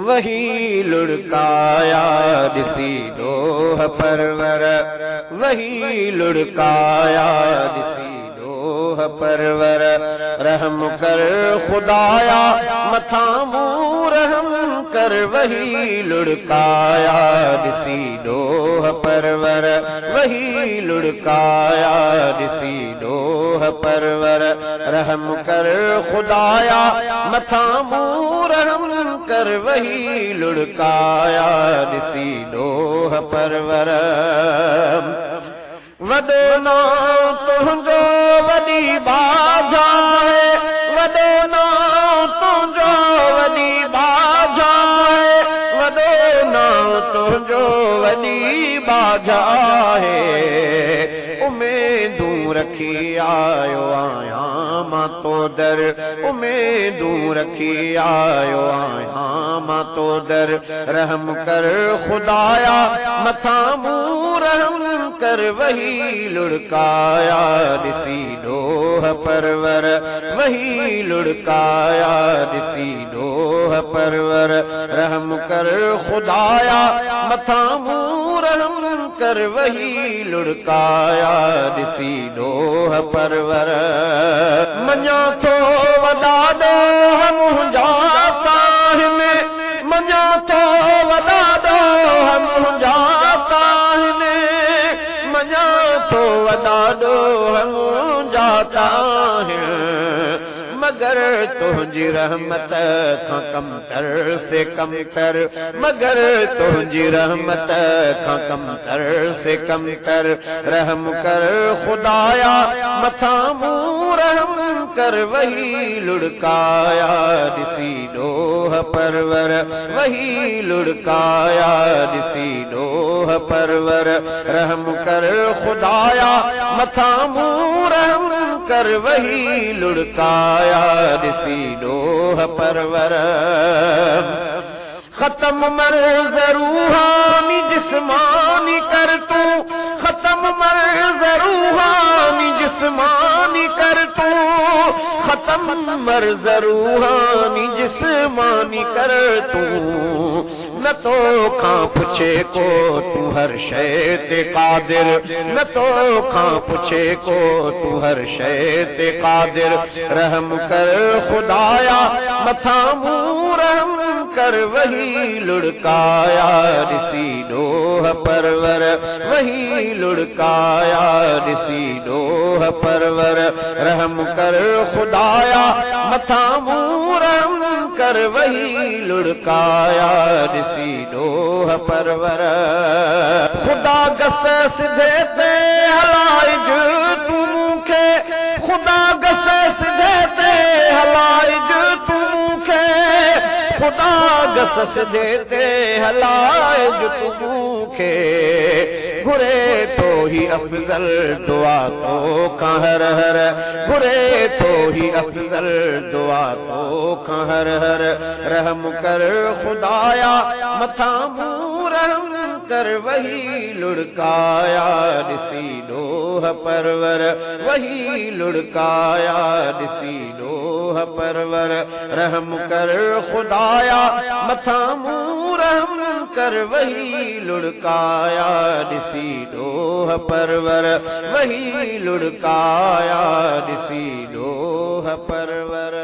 वही लुढ़काया ॾिसी ॾोह परवर, वही लुढ़काया ॾिसी ॾोह परवर। रहम कर खुदाया मथा मूं रहम कर, वही लुढ़काया ॾिसी ॾोह परवर, वही लुढ़काया ॾिसी ॾोह परवर। रहम कर खुदाया मथा मूं रहम कर, वही लुढ़काया ॾिसी ॾोह परवर। वॾो नाम तुंहिंजो वॾी बाजा है, वॾो नाम तुंहिंजो वॾी बाजा है, वॾो नाम तुंहिंजो वॾी बाजा है। उमेदूं रखी आयो आहियां मां तो दर, उमेदूं रखी आयो आहियां मां तो दर। रहम कर खुदाया मथा मूं रहम कर, वही लुढ़काया ॾिसी ॾोह परवर, वही लुढ़काया ॾिसी ॾोह परवर। रहम कर खुदाया मथा मूं रहम कर, वही लुढ़काया ॾिसी ॾोह परवर। मञा थो वॾा ॾोह मुंहिंजा आहिनि, मञा थो वॾा ॾोह मुंहिंजा आहिनि, मञा थो वॾा ॾोह मुंहिंजा आहिनि। मगर तुंहिंजी रहमत खां कमतर से कमतर, मगर तुंहिंजी रहमत खां कमतर से कमतर। रहम कर खुदाया मथा मूं रहम कर, वही लुढ़काया ॾिसी ॾोह परवर, वही लुढ़काया ॾिसी ॾोह परवर। रहम कर खुदाया मथा मूं रहम कर, वही लुढ़काया ॾिसी ॾोह परवर। ख़त्म मर्ज़ रूहानी जिस्मानी कर तूं, ख़त्म मर्ज़ रूहानी जिस्मानी कर तूं, ख़त्म मर्ज़ रूहानी जिस्मानी कर तूं। न तो खां पुछे को तूं हर शइ ते क़ादिर, न तो खां पुछे को तूं हर शइ ते क़ादिर। रहम कर खुदाया मथा मूं रहम कर, वही लुढ़काया ॾिसी ॾोह परवर, वही लुढ़काया ॾिसी ॾोह परवर। रहम कर खुदाया मथा मूं रहम कर, वही लुढ़काया ॾिसी ॾोह परवर। खुदा गस सिधे ते हलाइज तूं मूंखे, खुदा गस सिधे ते हलाइज तूं मूंखे, खुदा गस सिधे ते हलाइज तूं मूंखे। घुरे तो ही अफजल दुआ तो खां हर हर, घुरे तो ही अफजल दुआ तो खां हर हर। रहम कर खुदाया मथा मूं रहम कर, वही लुढ़काया ॾिसी ॾोह परवर, वही लुढ़काया ॾिसी ॾोह परवर। रहम कर खुदाया मथा मूं रहम कर, वही लुढ़काया ॾिसी ॾोह परवर, वही लुढ़काया ॾिसी ॾोह परवर।